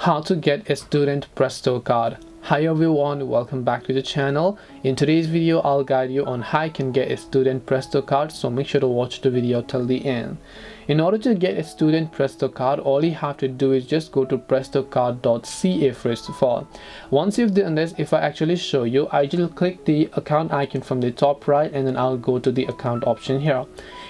How to get a student Presto card. Hi everyone, welcome back to the channel. In today's video I'll guide you on how you can get a student Presto card, so make sure to watch the video till the end. In order to get a student Presto card, all you have to do is just go to prestocard.ca first of all. Once you've done this, if I actually show you, I just click the account icon from the top right and then I'll go to the account option here.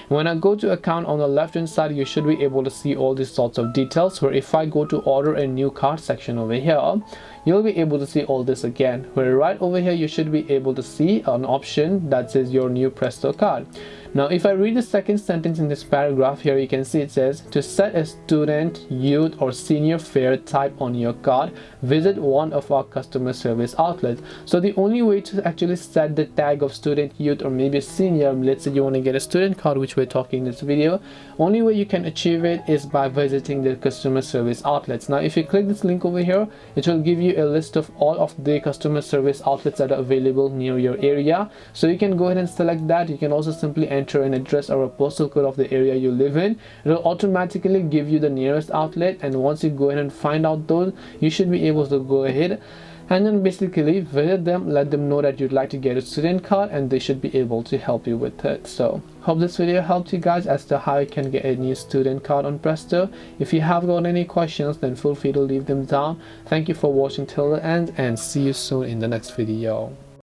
When I go to account, on the left hand side you should be able to see all these sorts of details, where if I go to order a new card section over here, you'll be able to see all this again, where right over here you should be able to see an option that says your new Presto card. Now if I read the second sentence in this paragraph here, you can see it says, to set a student, youth or senior fare type on your card, visit one of our customer service outlets. So the only way to actually set the tag of student, youth or maybe senior, let's say you want to get a student card, which we're talking in this video, only way you can achieve it is by visiting the customer service outlets. Now if you click this link over here, it will give you a list of all of the customer service outlets that are available near your area, so you can go ahead and select that. You can also simply enter an address or a postal code of the area you live in. It will automatically give you the nearest outlet, and once you go ahead and find out those, you should be able to go ahead and then basically visit them, let them know that you'd like to get a student card, and they should be able to help you with it. So hope this video helped you guys as to how you can get a new student card on Presto. If you have got any questions, then feel free to leave them down. Thank you for watching till the end, and see you soon in the next video.